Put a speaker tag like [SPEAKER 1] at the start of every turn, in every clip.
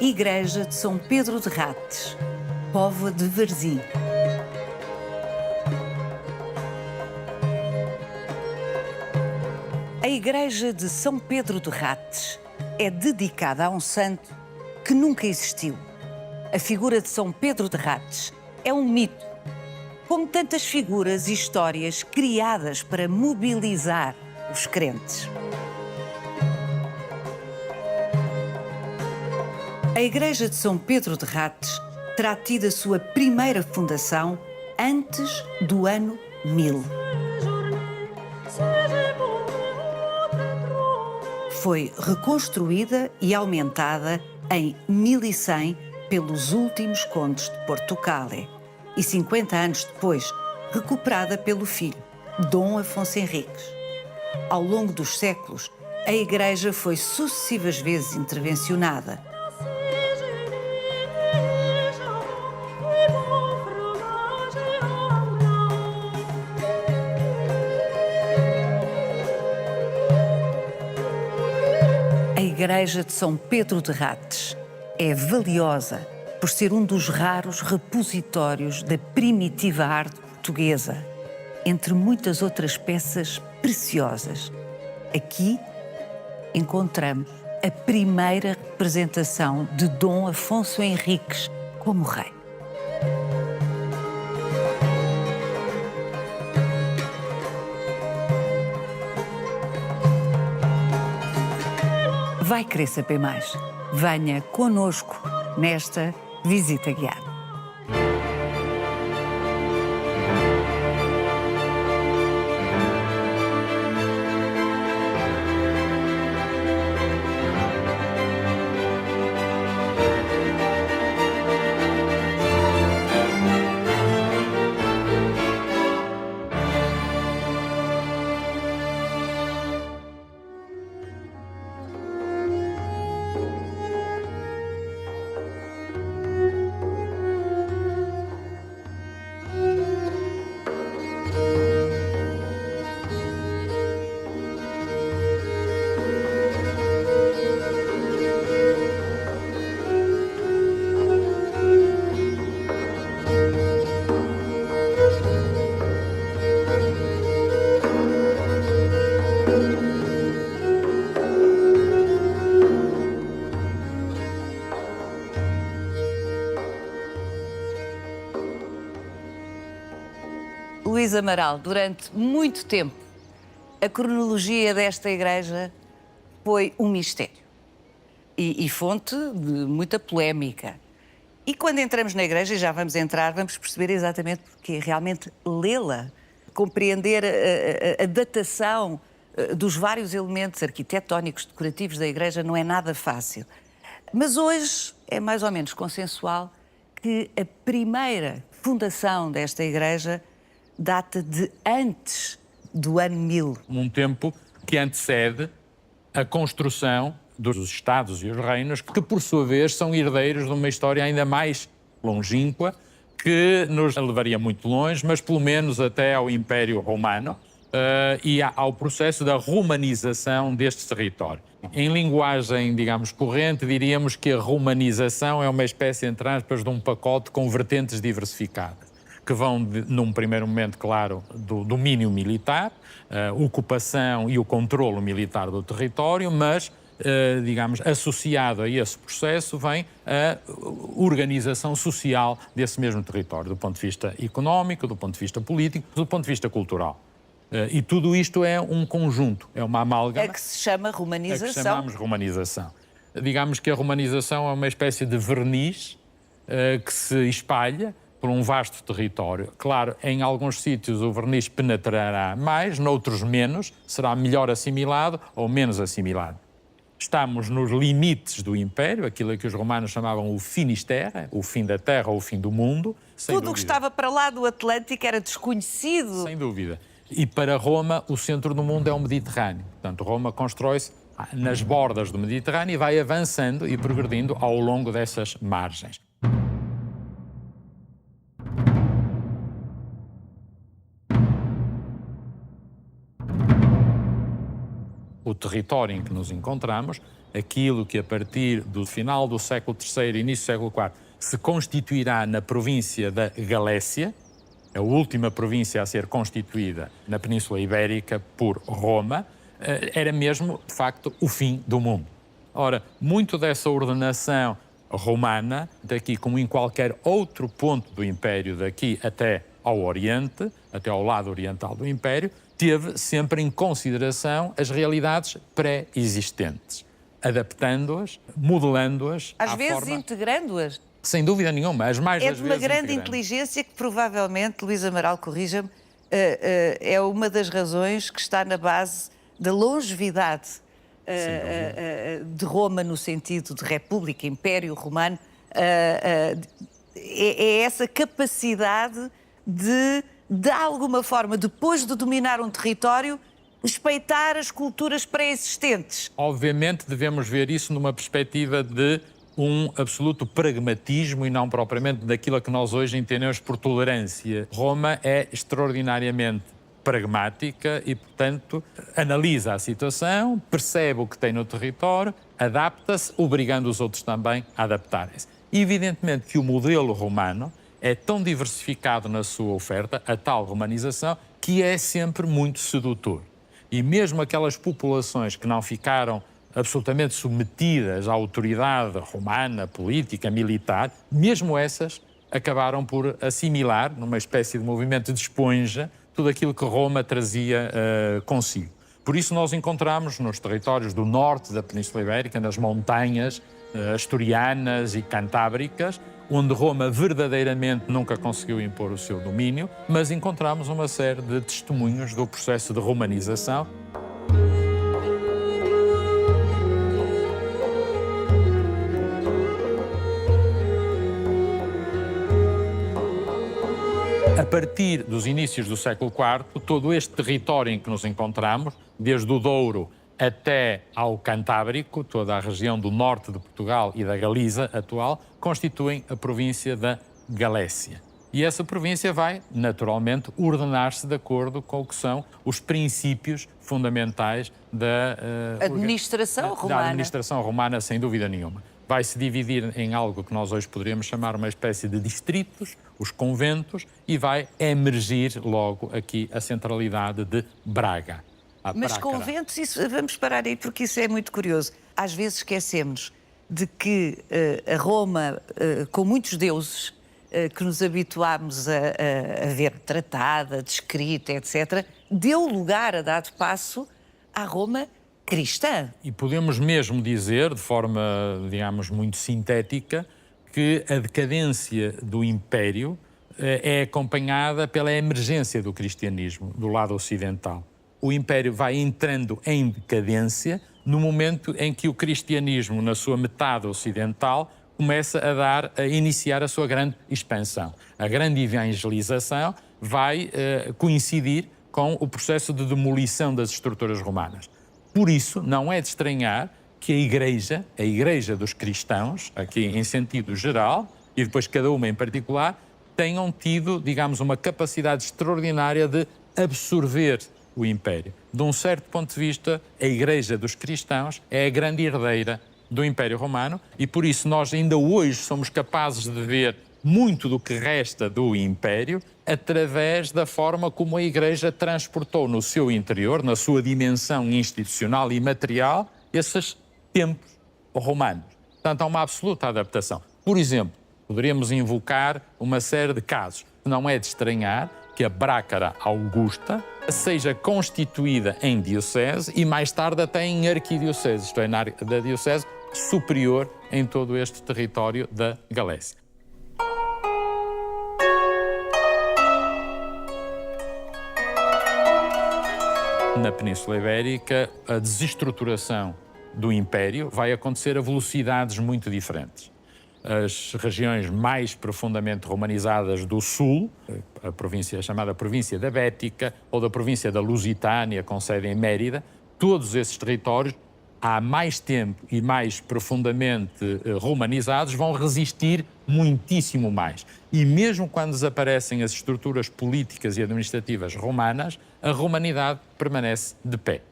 [SPEAKER 1] Igreja de São Pedro de Rates, Póvoa de Varzim. A Igreja de São Pedro de Rates é dedicada a um santo que nunca existiu. A figura de São Pedro de Rates é um mito, como tantas figuras e histórias criadas para mobilizar os crentes. A Igreja de São Pedro de Rates terá tido a sua primeira fundação antes do ano 1000. Foi reconstruída e aumentada em 1100 pelos últimos condes de Portugal e 50 anos depois recuperada pelo filho, Dom Afonso Henriques. Ao longo dos séculos, a Igreja foi sucessivas vezes intervencionada. A Igreja de São Pedro de Rates é valiosa por ser um dos raros repositórios da primitiva arte portuguesa, entre muitas outras peças preciosas. Aqui encontramos a primeira representação de Dom Afonso Henriques como rei. Vai querer saber mais? Venha conosco nesta visita guiada. Luís Amaral, durante muito tempo, a cronologia desta igreja foi um mistério e fonte de muita polémica. E quando entramos na igreja, e já vamos entrar, vamos perceber exatamente porque realmente lê-la, compreender a datação dos vários elementos arquitetónicos, decorativos da igreja não é nada fácil. Mas hoje é mais ou menos consensual que a primeira fundação desta igreja data de antes do ano 1000.
[SPEAKER 2] Um tempo que antecede a construção dos Estados e os reinos, que por sua vez são herdeiros de uma história ainda mais longínqua, que nos levaria muito longe, mas pelo menos até ao Império Romano e ao processo da romanização deste território. Em linguagem, digamos, corrente, diríamos que a romanização é uma espécie, entre aspas, de um pacote com vertentes diversificadas, que vão, num primeiro momento, claro, do domínio militar, ocupação e o controlo militar do território, mas, digamos, associado a esse processo vem a organização social desse mesmo território, do ponto de vista económico, do ponto de vista político, do ponto de vista cultural. E tudo isto é um conjunto, é uma amálgama.
[SPEAKER 1] É que se chama romanização.
[SPEAKER 2] É que chamamos romanização. Digamos que a romanização é uma espécie de verniz que se espalha por um vasto território. Claro, em alguns sítios o verniz penetrará mais, noutros menos, será melhor assimilado ou menos assimilado. Estamos nos limites do Império, aquilo que os romanos chamavam o Finisterre, o fim da terra ou o fim do mundo.
[SPEAKER 1] Tudo o que estava para lá do Atlântico era desconhecido.
[SPEAKER 2] Sem dúvida. E para Roma, o centro do mundo é o Mediterrâneo. Portanto, Roma constrói-se nas bordas do Mediterrâneo e vai avançando e progredindo ao longo dessas margens. o território em que nos encontramos, aquilo que a partir do final do século III e início do século IV se constituirá na província da Galécia, a última província a ser constituída na Península Ibérica por Roma, era mesmo, de facto, o fim do mundo. Ora, muito dessa ordenação romana, daqui como em qualquer outro ponto do Império, daqui até ao Oriente, até ao lado oriental do Império, teve sempre em consideração as realidades pré-existentes, adaptando-as, modelando-as.
[SPEAKER 1] Às vezes integrando-as.
[SPEAKER 2] Sem dúvida nenhuma, as mais das
[SPEAKER 1] É de uma
[SPEAKER 2] vezes
[SPEAKER 1] grande
[SPEAKER 2] integrando.
[SPEAKER 1] inteligência que provavelmente, Luís Amaral, corrija-me, é uma das razões que está na base da longevidade de Roma no sentido de república, império romano. É essa capacidade de alguma forma, depois de dominar um território, respeitar as culturas pré-existentes.
[SPEAKER 2] Obviamente devemos ver isso numa perspectiva de um absoluto pragmatismo e não propriamente daquilo a que nós hoje entendemos por tolerância. Roma é extraordinariamente pragmática e, portanto, analisa a situação, percebe o que tem no território, adapta-se, obrigando os outros também a adaptarem-se. Evidentemente que o modelo romano é tão diversificado na sua oferta, a tal romanização, que é sempre muito sedutor. E mesmo aquelas populações que não ficaram absolutamente submetidas à autoridade romana, política, militar, mesmo essas acabaram por assimilar, numa espécie de movimento de esponja, tudo aquilo que Roma trazia consigo. Por isso nós encontramos nos territórios do norte da Península Ibérica, nas montanhas asturianas e cantábricas, onde Roma verdadeiramente nunca conseguiu impor o seu domínio, mas encontramos uma série de testemunhos do processo de romanização. A partir dos inícios do século IV, todo este território em que nos encontramos, desde o Douro até ao Cantábrico, toda a região do norte de Portugal e da Galiza atual, constituem a província da Galécia. E essa província vai, naturalmente, ordenar-se de acordo com o que são os princípios fundamentais da
[SPEAKER 1] administração romana.
[SPEAKER 2] Da administração romana, sem dúvida nenhuma. Vai se dividir em algo que nós hoje poderíamos chamar uma espécie de distritos, os conventos, e vai emergir logo aqui a centralidade de Braga.
[SPEAKER 1] Mas conventos, vamos parar aí porque isso é muito curioso. Às vezes esquecemos de que a Roma, com muitos deuses, que nos habituámos a ver tratada, descrita, etc., deu lugar, a dado passo, à Roma cristã.
[SPEAKER 2] E podemos mesmo dizer, de forma, digamos, muito sintética, que a decadência do Império é acompanhada pela emergência do cristianismo do lado ocidental. O Império vai entrando em decadência no momento em que o cristianismo, na sua metade ocidental, começa a iniciar a sua grande expansão. A grande evangelização vai coincidir com o processo de demolição das estruturas romanas. Por isso, não é de estranhar que a Igreja dos cristãos, aqui em sentido geral, e depois cada uma em particular, tenham tido, digamos, uma capacidade extraordinária de absorver o Império. De um certo ponto de vista, a Igreja dos cristãos é a grande herdeira do Império Romano e, por isso, nós ainda hoje somos capazes de ver muito do que resta do Império através da forma como a Igreja transportou no seu interior, na sua dimensão institucional e material, esses tempos romanos. Portanto, há uma absoluta adaptação. Por exemplo, poderíamos invocar uma série de casos. Não é de estranhar que a Brácara Augusta seja constituída em diocese e mais tarde até em arquidiocese, isto é, da diocese superior em todo este território da Galécia. Na Península Ibérica, a desestruturação do Império vai acontecer a velocidades muito diferentes. As regiões mais profundamente romanizadas do Sul, a província chamada Província da Bética ou da Província da Lusitânia, com sede em Mérida, todos esses territórios, há mais tempo e mais profundamente romanizados, vão resistir muitíssimo mais. E mesmo quando desaparecem as estruturas políticas e administrativas romanas, a romanidade permanece de pé.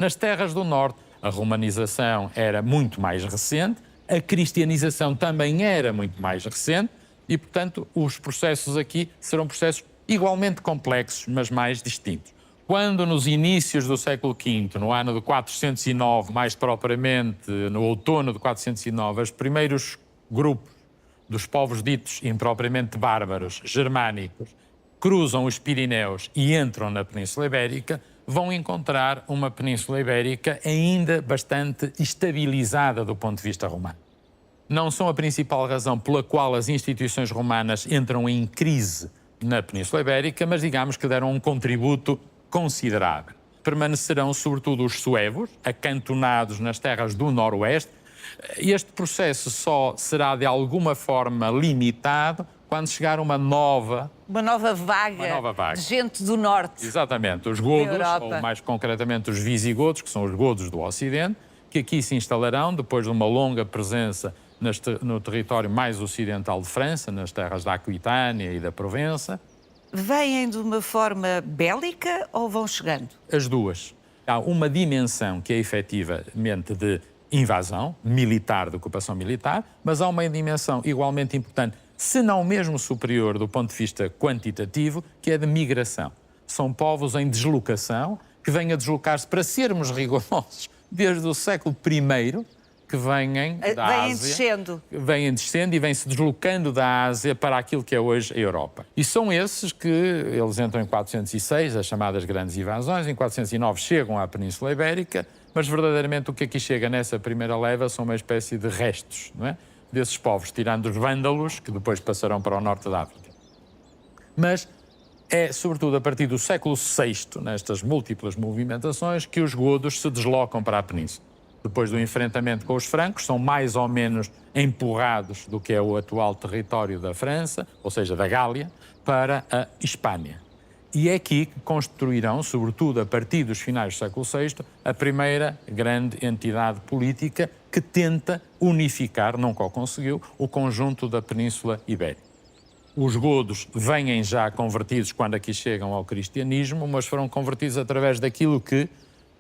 [SPEAKER 2] Nas terras do norte, a romanização era muito mais recente, a cristianização também era muito mais recente e, portanto, os processos aqui serão processos igualmente complexos, mas mais distintos. Quando nos inícios do século V, no ano de 409, mais propriamente no outono de 409, os primeiros grupos dos povos ditos impropriamente bárbaros, germânicos, cruzam os Pirineus e entram na Península Ibérica, vão encontrar uma Península Ibérica ainda bastante estabilizada do ponto de vista romano. Não são a principal razão pela qual as instituições romanas entram em crise na Península Ibérica, mas digamos que deram um contributo considerável. Permanecerão sobretudo os suevos, acantonados nas terras do Noroeste. Este processo só será de alguma forma limitado quando chegar uma nova
[SPEAKER 1] vaga de gente do norte.
[SPEAKER 2] Exatamente, os godos, ou mais concretamente os visigodos, que são os godos do Ocidente, que aqui se instalarão depois de uma longa presença no território mais ocidental de França, nas terras da Aquitânia e da Provença.
[SPEAKER 1] Vêm de uma forma bélica ou vão chegando?
[SPEAKER 2] As duas. Há uma dimensão que é efetivamente de invasão militar, de ocupação militar, mas há uma dimensão igualmente importante, se não mesmo superior do ponto de vista quantitativo, que é de migração. São povos em deslocação, que vêm a deslocar-se, para sermos rigorosos, desde o século I, que vêm da Ásia. Vêm descendo e vêm-se deslocando da Ásia para aquilo que é hoje a Europa. E são esses que eles entram em 406, as chamadas grandes invasões, em 409 chegam à Península Ibérica, mas verdadeiramente o que aqui chega nessa primeira leva são uma espécie de restos, não é? Desses povos, tirando os vândalos, que depois passarão para o norte da África. Mas é, sobretudo, a partir do século VI, nestas múltiplas movimentações, que os godos se deslocam para a Península. Depois do enfrentamento com os francos, são mais ou menos empurrados do que é o atual território da França, ou seja, da Gália, para a Hispânia. E é aqui que construirão, sobretudo a partir dos finais do século VI, a primeira grande entidade política que tenta unificar, nunca o conseguiu, o conjunto da Península Ibérica. Os godos vêm já convertidos quando aqui chegam ao cristianismo, mas foram convertidos através daquilo que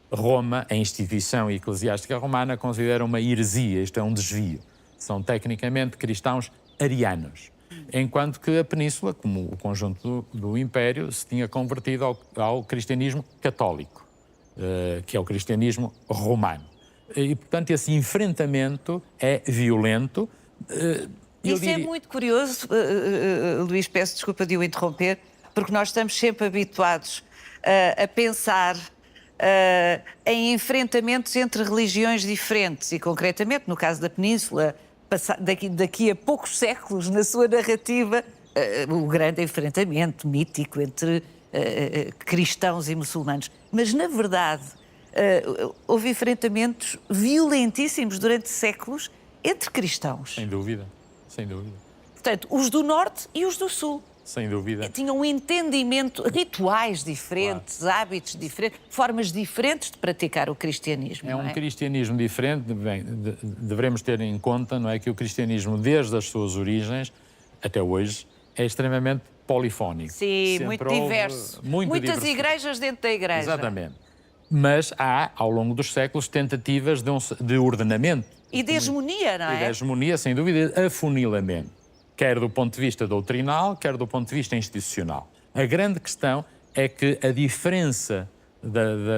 [SPEAKER 2] Roma, a instituição eclesiástica romana, considera uma heresia, isto é um desvio. São tecnicamente cristãos arianos. Enquanto que a Península, como o conjunto do Império, se tinha convertido ao cristianismo católico, que é o cristianismo romano. E, portanto, esse enfrentamento é violento.
[SPEAKER 1] Isso é muito curioso, Luís, peço desculpa de o interromper, porque nós estamos sempre habituados a pensar em enfrentamentos entre religiões diferentes e, concretamente, no caso da Península, daqui a poucos séculos, na sua narrativa, o grande enfrentamento mítico entre cristãos e muçulmanos. Mas, na verdade, houve enfrentamentos violentíssimos durante séculos entre cristãos.
[SPEAKER 2] Sem dúvida, sem dúvida.
[SPEAKER 1] Portanto, os do Norte e os do Sul.
[SPEAKER 2] Sem dúvida.
[SPEAKER 1] Tinham um entendimento, rituais diferentes, claro, hábitos diferentes, formas diferentes de praticar o cristianismo.
[SPEAKER 2] É um cristianismo diferente. Bem, devemos ter em conta, não é, que o cristianismo, desde as suas origens até hoje, é extremamente polifónico.
[SPEAKER 1] Sim, muito diverso. Muitas igrejas dentro da igreja.
[SPEAKER 2] Exatamente. Mas há, ao longo dos séculos, tentativas de ordenamento.
[SPEAKER 1] E de hegemonia, não é?
[SPEAKER 2] E de hegemonia, sem dúvida, de afunilamento. Quer do ponto de vista doutrinal, quer do ponto de vista institucional. A grande questão é que a diferença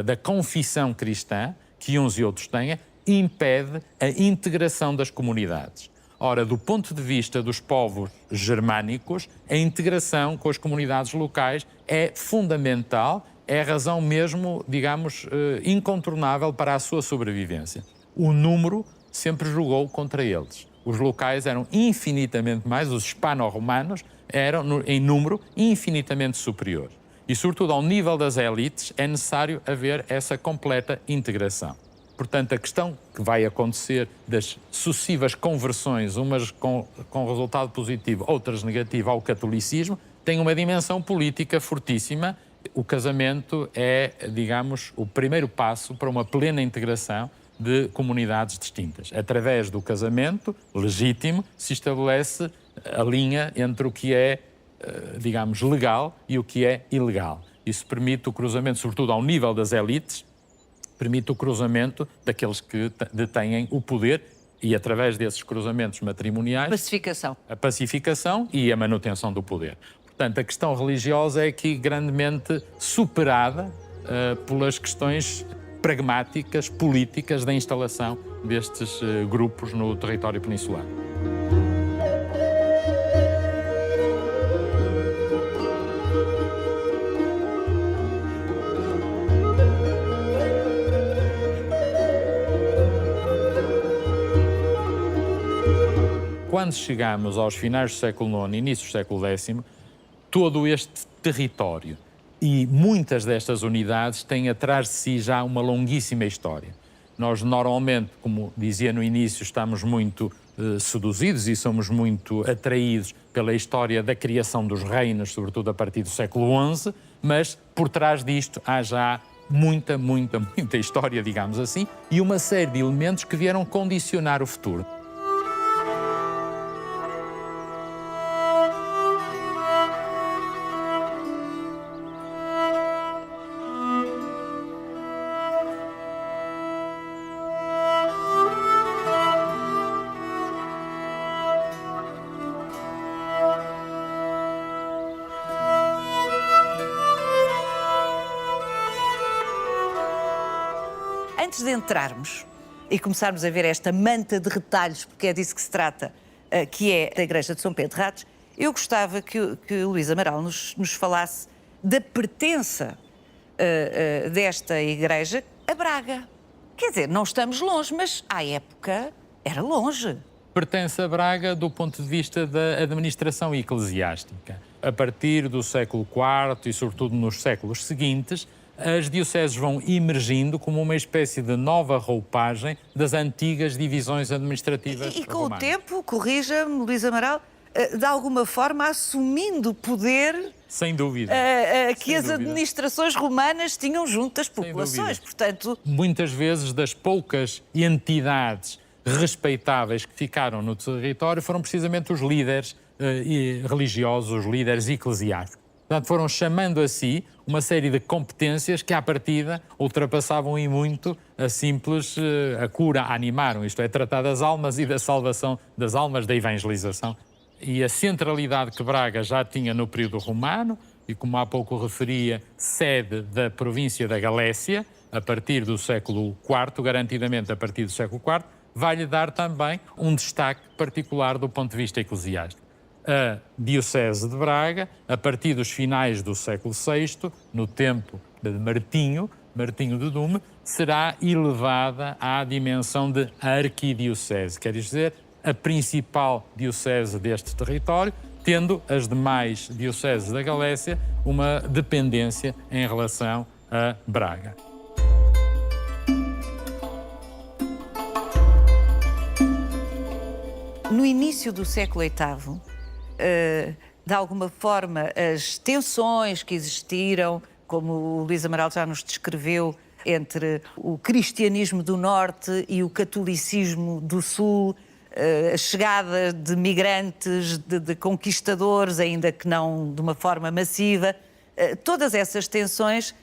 [SPEAKER 2] da confissão cristã, que uns e outros têm, impede a integração das comunidades. Ora, do ponto de vista dos povos germânicos, a integração com as comunidades locais é fundamental, é a razão mesmo, digamos, incontornável para a sua sobrevivência. O número sempre jogou contra eles. Os locais eram infinitamente mais, os hispano-romanos eram, em número, infinitamente superiores. E, sobretudo, ao nível das elites, é necessário haver essa completa integração. Portanto, a questão que vai acontecer das sucessivas conversões, umas com resultado positivo, outras negativo ao catolicismo, tem uma dimensão política fortíssima. O casamento é, digamos, o primeiro passo para uma plena integração de comunidades distintas. Através do casamento legítimo se estabelece a linha entre o que é, digamos, legal e o que é ilegal. Isso permite o cruzamento, sobretudo ao nível das elites, permite o cruzamento daqueles que detêm o poder e, através desses cruzamentos matrimoniais,
[SPEAKER 1] Pacificação.
[SPEAKER 2] a pacificação e a manutenção do poder. Portanto, a questão religiosa é aqui grandemente superada pelas questões pragmáticas, políticas da instalação destes grupos no território peninsular. Quando chegamos aos finais do século IX, início do século X, todo este território e muitas destas unidades têm atrás de si já uma longuíssima história. Nós, normalmente, como dizia no início, estamos muito seduzidos e somos muito atraídos pela história da criação dos reinos, sobretudo a partir do século XI, mas por trás disto há já muita história, digamos assim, e uma série de elementos que vieram condicionar o futuro.
[SPEAKER 1] Antes de entrarmos e começarmos a ver esta manta de retalhos, porque é disso que se trata, que é da Igreja de São Pedro de Ratos, eu gostava que o Luís Amaral nos falasse da pertença desta igreja a Braga. Quer dizer, não estamos longe, mas à época era longe.
[SPEAKER 2] Pertence a Braga do ponto de vista da administração eclesiástica. A partir do século IV e, sobretudo, nos séculos seguintes, as dioceses vão emergindo como uma espécie de nova roupagem das antigas divisões administrativas
[SPEAKER 1] E com
[SPEAKER 2] romanas.
[SPEAKER 1] o tempo, corrija-me, Luís Amaral, de alguma forma assumindo poder
[SPEAKER 2] Sem dúvida.
[SPEAKER 1] que
[SPEAKER 2] Sem
[SPEAKER 1] as
[SPEAKER 2] dúvida.
[SPEAKER 1] administrações romanas tinham junto das
[SPEAKER 2] dúvida.
[SPEAKER 1] populações. Portanto,
[SPEAKER 2] Muitas vezes, das poucas entidades respeitáveis que ficaram no território foram precisamente os líderes religiosos, os líderes eclesiásticos. Portanto, foram chamando a si uma série de competências que, à partida, ultrapassavam e muito a simples a cura, animaram, isto é, tratar das almas e da salvação das almas, da evangelização. E a centralidade que Braga já tinha no período romano, e como há pouco referia, sede da província da Galécia, a partir do século IV, garantidamente a partir do século IV, vai-lhe dar também um destaque particular do ponto de vista eclesiástico. A Diocese de Braga, a partir dos finais do século VI, no tempo de Martinho de Dume, será elevada à dimensão de arquidiocese, quer dizer, a principal diocese deste território, tendo as demais dioceses da Galécia uma dependência em relação a Braga.
[SPEAKER 1] no início do século VIII, de alguma forma, as tensões que existiram, como o Luís Amaral já nos descreveu, entre o cristianismo do norte e o catolicismo do sul, a chegada de migrantes, de conquistadores, ainda que não de uma forma massiva, todas essas tensões,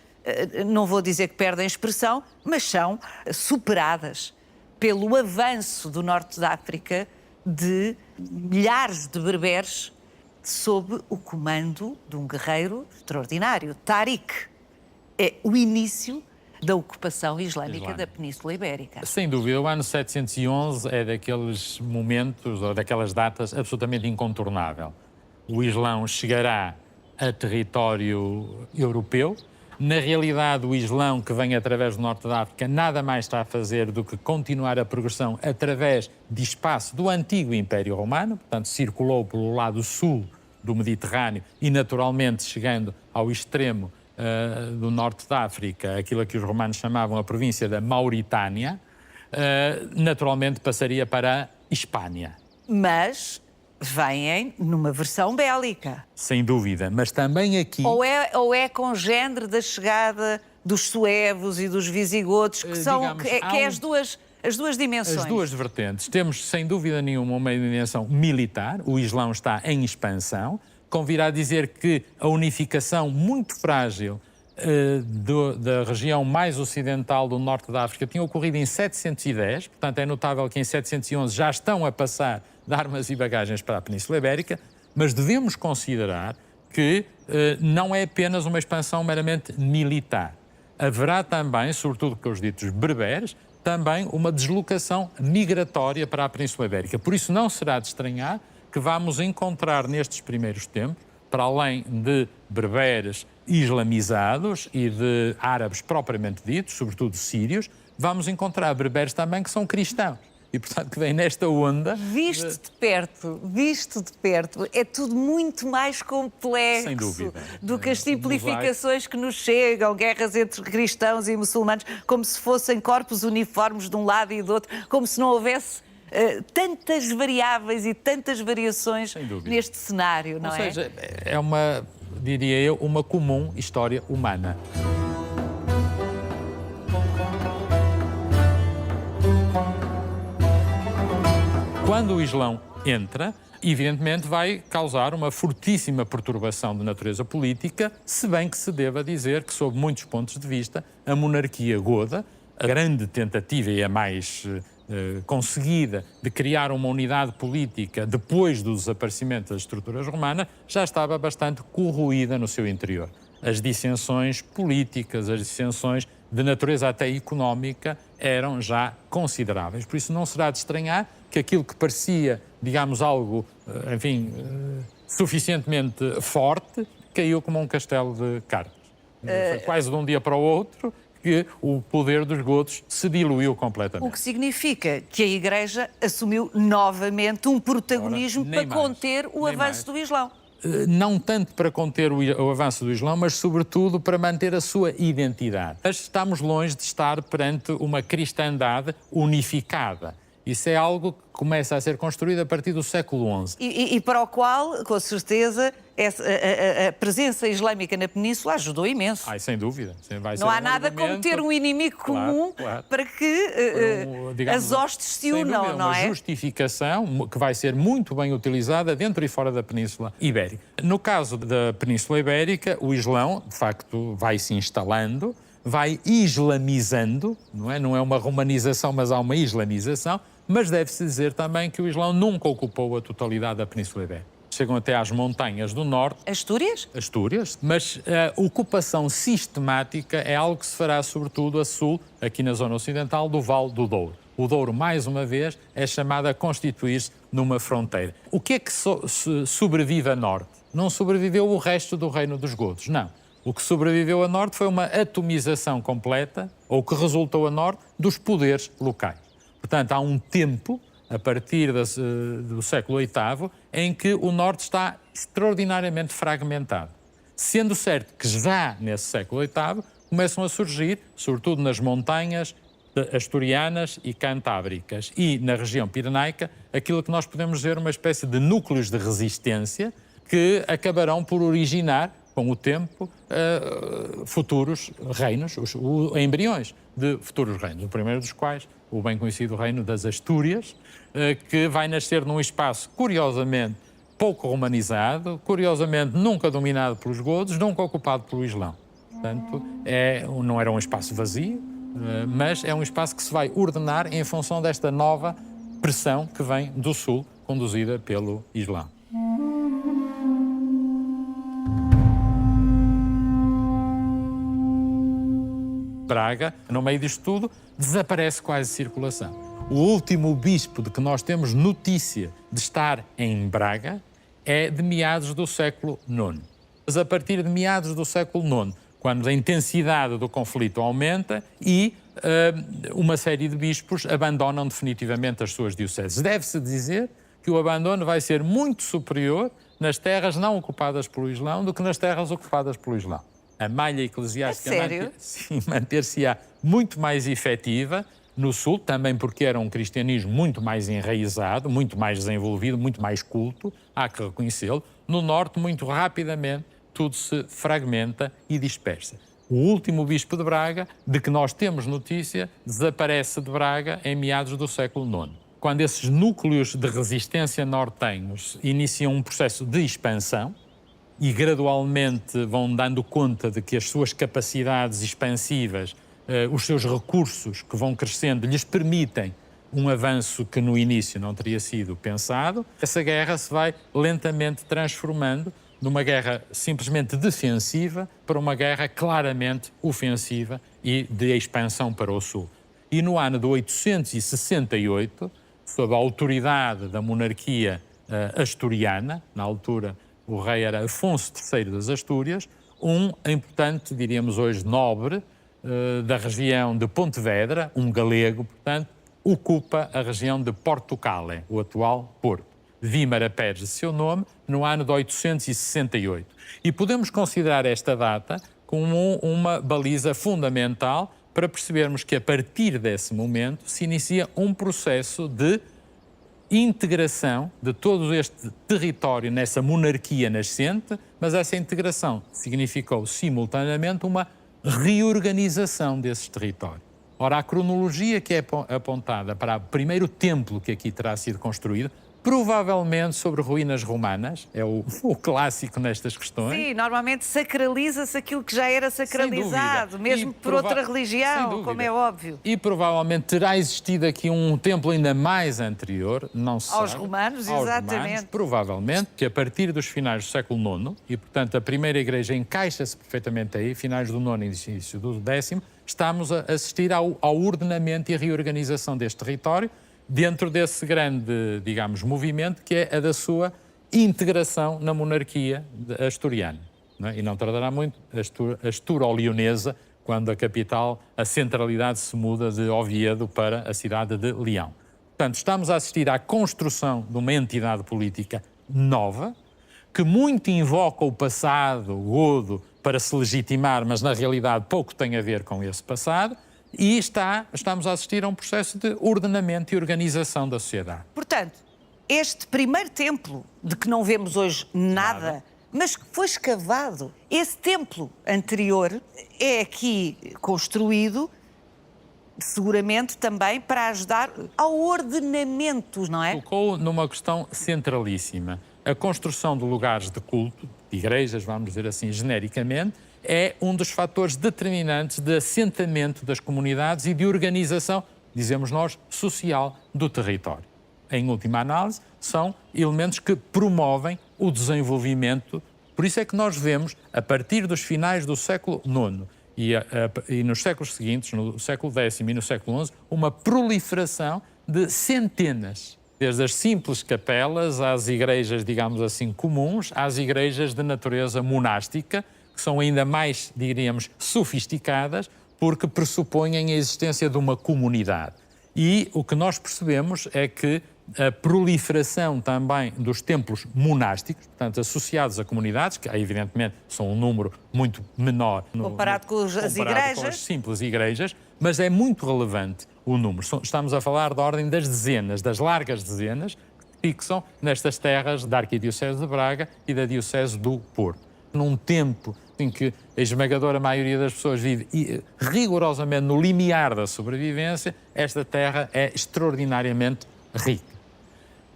[SPEAKER 1] não vou dizer que perdem expressão, mas são superadas pelo avanço do norte da África de milhares de berberes sob o comando de um guerreiro extraordinário, Tariq. É o início da ocupação islâmica da Península Ibérica.
[SPEAKER 2] Sem dúvida, o ano 711 é daqueles momentos ou daquelas datas absolutamente incontornável. O Islão chegará a território europeu. Na realidade, o Islão que vem através do norte da África nada mais está a fazer do que continuar a progressão através de espaço do antigo Império Romano, portanto, circulou pelo lado sul do Mediterrâneo e, naturalmente, chegando ao extremo do norte da África, aquilo a que os romanos chamavam a província da Mauritânia, naturalmente passaria para a Hispânia.
[SPEAKER 1] Mas vêm numa versão bélica.
[SPEAKER 2] Sem dúvida, mas também aqui...
[SPEAKER 1] Ou é congénere da chegada dos suevos e dos visigodos, que são
[SPEAKER 2] digamos,
[SPEAKER 1] que é as duas dimensões.
[SPEAKER 2] As duas vertentes. Temos, sem dúvida nenhuma, uma dimensão militar. O Islão está em expansão. Convirá a dizer que a unificação muito frágil da região mais ocidental do norte da África tinha ocorrido em 710, portanto é notável que em 711 já estão a passar de armas e bagagens para a Península Ibérica, mas devemos considerar que não é apenas uma expansão meramente militar. Haverá também, sobretudo com os ditos berberes, também uma deslocação migratória para a Península Ibérica. Por isso não será de estranhar que vamos encontrar nestes primeiros tempos, para além de berberes islamizados e de árabes propriamente ditos, sobretudo sírios, vamos encontrar berberes também que são cristãos. E, portanto, que vem nesta onda...
[SPEAKER 1] Visto de perto, é tudo muito mais complexo
[SPEAKER 2] Sem dúvida.
[SPEAKER 1] do que as simplificações que nos chegam, guerras entre cristãos e muçulmanos, como se fossem corpos uniformes de um lado e do outro, como se não houvesse tantas variáveis e tantas variações neste cenário, não é?
[SPEAKER 2] Ou seja, é uma, diria eu, uma comum história humana. Quando o Islão entra, evidentemente vai causar uma fortíssima perturbação de natureza política, se bem que se deva dizer que, sob muitos pontos de vista, a monarquia goda, a grande tentativa e a mais conseguida de criar uma unidade política depois do desaparecimento das estruturas romanas, já estava bastante corroída no seu interior. As dissensões políticas, as dissensões de natureza até económica eram já consideráveis. Por isso não será de estranhar que aquilo que parecia, digamos, algo, enfim, suficientemente forte, caiu como um castelo de cartas. Foi quase de um dia para o outro que o poder dos godos se diluiu completamente.
[SPEAKER 1] O que significa que a Igreja assumiu novamente um protagonismo para conter o avanço do Islão.
[SPEAKER 2] Não tanto para conter o avanço do Islão, mas sobretudo para manter a sua identidade. Estamos longe de estar perante uma cristandade unificada. Isso é algo que começa a ser construído a partir do século XI.
[SPEAKER 1] E para o qual, com certeza, a presença islâmica na Península ajudou imenso.
[SPEAKER 2] Sem dúvida.
[SPEAKER 1] Não há nada como ter um inimigo comum para que as hostes se unam, não é?
[SPEAKER 2] Uma justificação que vai ser muito bem utilizada dentro e fora da Península Ibérica. No caso da Península Ibérica, o Islão, de facto, vai se instalando, vai islamizando, não é? Não é uma romanização, mas há uma islamização, mas deve-se dizer também que o Islão nunca ocupou a totalidade da Península Ibérica. Chegam até às montanhas do norte.
[SPEAKER 1] Astúrias?
[SPEAKER 2] Astúrias, mas a ocupação sistemática é algo que se fará sobretudo a sul, aqui na zona ocidental, do Vale do Douro. O Douro, mais uma vez, é chamado a constituir-se numa fronteira. O que é que sobrevive a norte? Não sobreviveu o resto do reino dos godos, não. O que sobreviveu a norte foi uma atomização completa, ou que resultou a norte, dos poderes locais. Portanto, há um tempo, a partir do século VIII, em que o norte está extraordinariamente fragmentado. Sendo certo que já nesse século VIII começam a surgir, sobretudo nas montanhas asturianas e cantábricas e na região pirenaica, aquilo que nós podemos dizer uma espécie de núcleos de resistência que acabarão por originar, com o tempo, futuros reinos, os embriões de futuros reinos. O primeiro dos quais, o bem conhecido reino das Astúrias, que vai nascer num espaço curiosamente pouco romanizado, curiosamente nunca dominado pelos godos, nunca ocupado pelo Islão. Portanto, não era um espaço vazio, mas é um espaço que se vai ordenar em função desta nova pressão que vem do sul, conduzida pelo Islão. Braga, no meio disto tudo, desaparece quase circulação. O último bispo de que nós temos notícia de estar em Braga é de meados do século IX. Mas a partir de meados do século IX, quando a intensidade do conflito aumenta e uma série de bispos abandonam definitivamente as suas dioceses. Deve-se dizer que o abandono vai ser muito superior nas terras não ocupadas pelo Islão do que nas terras ocupadas pelo Islão. A malha eclesiástica manter-se-á muito mais efetiva no sul, também porque era um cristianismo muito mais enraizado, muito mais desenvolvido, muito mais culto, há que reconhecê-lo. No norte, muito rapidamente, tudo se fragmenta e dispersa. O último bispo de Braga, de que nós temos notícia, desaparece de Braga em meados do século IX. Quando esses núcleos de resistência nortenhos iniciam um processo de expansão, e gradualmente vão dando conta de que as suas capacidades expansivas, os seus recursos que vão crescendo, lhes permitem um avanço que no início não teria sido pensado. Essa guerra se vai lentamente transformando numa guerra simplesmente defensiva para uma guerra claramente ofensiva e de expansão para o sul. E no ano de 868, sob a autoridade da monarquia asturiana, na altura o rei era Afonso III das Astúrias, um importante, diríamos hoje, nobre da região de Pontevedra, um galego, portanto, ocupa a região de Portucale, o atual Porto. Vímara Pérez, seu nome, no ano de 868. E podemos considerar esta data como uma baliza fundamental para percebermos que, a partir desse momento, se inicia um processo de integração de todo este território nessa monarquia nascente, mas essa integração significou, simultaneamente, uma reorganização desses territórios. Ora, a cronologia que é apontada para o primeiro templo que aqui terá sido construído, provavelmente sobre ruínas romanas, é o clássico nestas questões.
[SPEAKER 1] Sim, normalmente sacraliza-se aquilo que já era sacralizado, mesmo por outra religião, como é óbvio.
[SPEAKER 2] E provavelmente terá existido aqui um templo ainda mais anterior, não se sabe.
[SPEAKER 1] Aos romanos, exatamente.
[SPEAKER 2] Provavelmente, que a partir dos finais do século IX, e portanto a primeira igreja encaixa-se perfeitamente aí, finais do IX e início do X, estamos a assistir ao ordenamento e a reorganização deste território, dentro desse grande, digamos, movimento que é a da sua integração na monarquia asturiana. Não é? E não tardará muito, asturo-leonesa, quando a capital, a centralidade se muda de Oviedo para a cidade de Leão. Portanto, estamos a assistir à construção de uma entidade política nova, que muito invoca o passado, o godo, para se legitimar, mas na realidade pouco tem a ver com esse passado, e estamos a assistir a um processo de ordenamento e organização da sociedade.
[SPEAKER 1] Portanto, este primeiro templo, de que não vemos hoje nada, mas que foi escavado, esse templo anterior é aqui construído, seguramente também para ajudar ao ordenamento, não é?
[SPEAKER 2] Tocou numa questão centralíssima. A construção de lugares de culto, de igrejas, vamos dizer assim, genericamente, é um dos fatores determinantes de assentamento das comunidades e de organização, dizemos nós, social do território. Em última análise, são elementos que promovem o desenvolvimento. Por isso é que nós vemos, a partir dos finais do século IX e nos séculos seguintes, no século X e no século XI, uma proliferação de centenas, desde as simples capelas às igrejas, digamos assim, comuns, às igrejas de natureza monástica, que são ainda mais, diríamos, sofisticadas, porque pressupõem a existência de uma comunidade. E o que nós percebemos é que a proliferação também dos templos monásticos, portanto, associados a comunidades, que evidentemente são um número muito menor
[SPEAKER 1] comparado com as igrejas,
[SPEAKER 2] com as simples igrejas, mas é muito relevante o número. Estamos a falar da ordem das dezenas, das largas dezenas, que fixam nestas terras da Arquidiocese de Braga e da Diocese do Porto. Num tempo em que a esmagadora maioria das pessoas vive rigorosamente no limiar da sobrevivência, esta terra é extraordinariamente rica.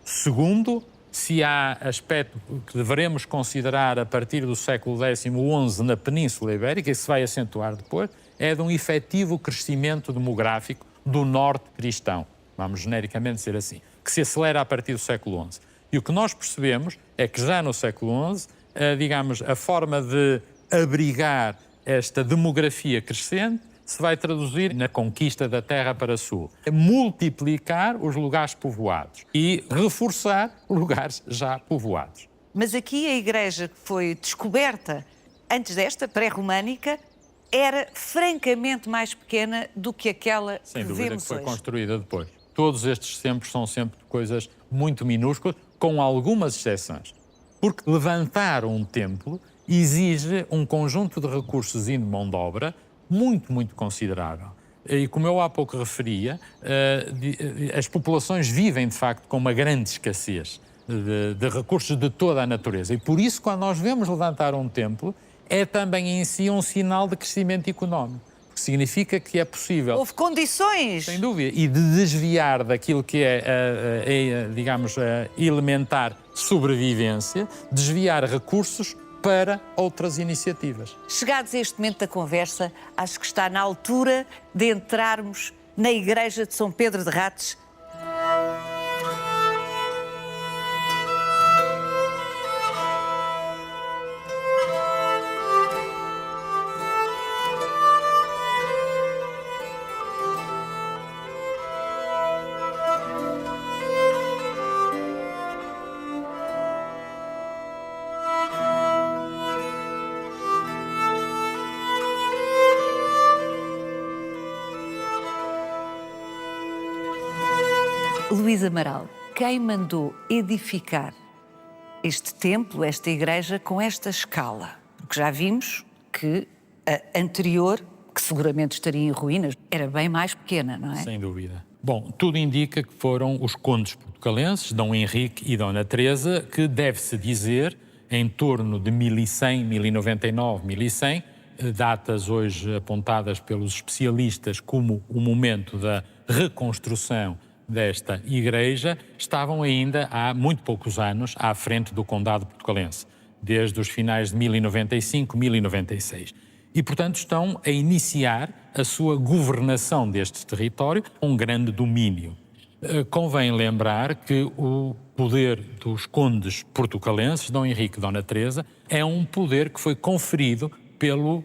[SPEAKER 2] Segundo, se há aspecto que devemos considerar a partir do século XI na Península Ibérica, e se vai acentuar depois, é de um efetivo crescimento demográfico do norte cristão, vamos genericamente dizer assim, que se acelera a partir do século XI. E o que nós percebemos é que já no século XI, digamos, a forma de abrigar esta demografia crescente se vai traduzir na conquista da terra para sul. É multiplicar os lugares povoados e reforçar lugares já povoados.
[SPEAKER 1] Mas aqui a igreja que foi descoberta antes desta, pré-românica, era francamente mais pequena do que aquela que vemos hoje.
[SPEAKER 2] Sem dúvida que foi construída depois. Todos estes templos são sempre coisas muito minúsculas, com algumas exceções. Porque levantar um templo exige um conjunto de recursos e de mão de obra muito, muito considerável. E como eu há pouco referia, as populações vivem, de facto, com uma grande escassez de recursos de toda a natureza. E por isso, quando nós vemos levantar um templo, é também em si um sinal de crescimento económico. Porque significa que é possível...
[SPEAKER 1] Houve condições!
[SPEAKER 2] Sem dúvida. E de desviar daquilo que digamos, a elementar sobrevivência, desviar recursos para outras iniciativas.
[SPEAKER 1] Chegados a este momento da conversa, acho que está na altura de entrarmos na Igreja de São Pedro de Rates. Luís Amaral, quem mandou edificar este templo, esta igreja, com esta escala? Porque já vimos que a anterior, que seguramente estaria em ruínas, era bem mais pequena, não é?
[SPEAKER 2] Sem dúvida. Bom, tudo indica que foram os condes portucalenses, Dom Henrique e Dona Teresa, que deve-se dizer, em torno de 1100, 1099, 1100, datas hoje apontadas pelos especialistas como o momento da reconstrução desta igreja, estavam ainda há muito poucos anos à frente do condado portucalense, desde os finais de 1095, 1096. E, portanto, estão a iniciar a sua governação deste território com um grande domínio. Convém lembrar que o poder dos condes portucalenses, Dom Henrique e Dona Teresa, é um poder que foi conferido pelo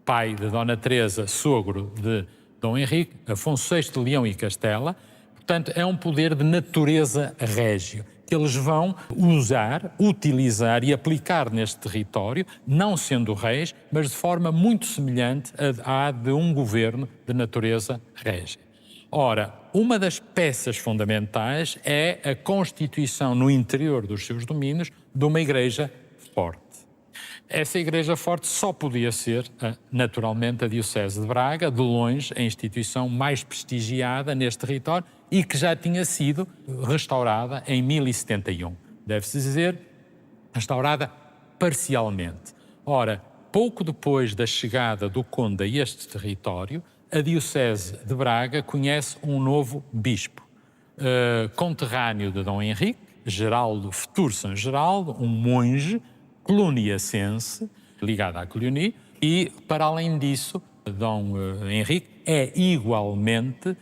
[SPEAKER 2] pai de Dona Teresa, sogro de Dom Henrique, Afonso VI de Leão e Castela. Portanto, é um poder de natureza régio, que eles vão usar, utilizar e aplicar neste território, não sendo reis, mas de forma muito semelhante à de um governo de natureza régia. Ora, uma das peças fundamentais é a constituição no interior dos seus domínios de uma igreja forte. Essa igreja forte só podia ser, naturalmente, a Diocese de Braga, de longe, a instituição mais prestigiada neste território e que já tinha sido restaurada em 1071. Deve-se dizer, restaurada parcialmente. Ora, pouco depois da chegada do conde a este território, a Diocese de Braga conhece um novo bispo, conterrâneo de Dom Henrique, Geraldo Futur São Geraldo, um monge cluniacense, ligado à Cluny, e, para além disso, Dom Henrique é igualmente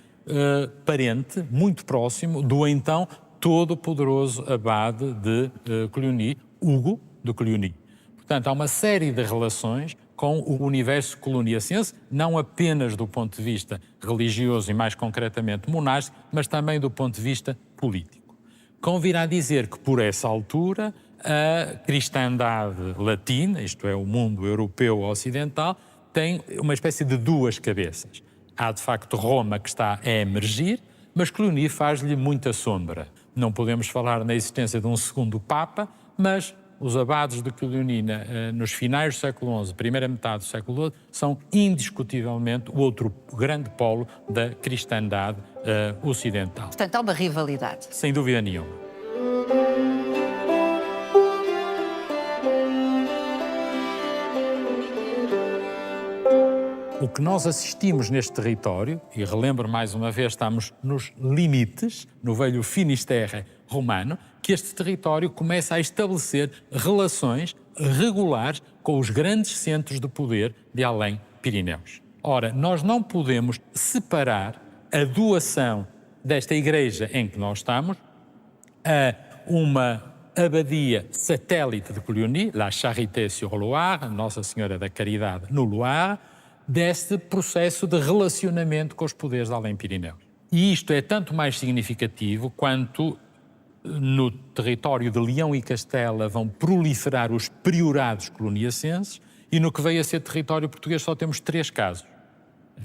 [SPEAKER 2] parente, muito próximo, do então todo-poderoso abade de Cluny, Hugo de Cluny. Portanto, há uma série de relações com o universo cluniacense, não apenas do ponto de vista religioso e, mais concretamente, monástico, mas também do ponto de vista político. Convirá dizer que, por essa altura, a cristandade latina, isto é, o mundo europeu ocidental, tem uma espécie de duas cabeças. Há, de facto, Roma que está a emergir, mas Cluny faz-lhe muita sombra. Não podemos falar na existência de um segundo Papa, mas os abades de Cluny nos finais do século XI, primeira metade do século XII, são indiscutivelmente o outro grande polo da cristandade ocidental.
[SPEAKER 1] Portanto, há uma rivalidade.
[SPEAKER 2] Sem dúvida nenhuma. O que nós assistimos neste território, e relembro mais uma vez, estamos nos limites, no velho Finisterre romano, que este território começa a estabelecer relações regulares com os grandes centros de poder de além-Pirineus. Ora, nós não podemos separar a doação desta igreja em que nós estamos a uma abadia satélite de Cluny, La Charité-sur-Loire, Nossa Senhora da Caridade no Loire, deste processo de relacionamento com os poderes de além-Pirineus. E isto é tanto mais significativo quanto no território de Leão e Castela vão proliferar os priorados cluniacenses e no que veio a ser território português só temos 3 casos.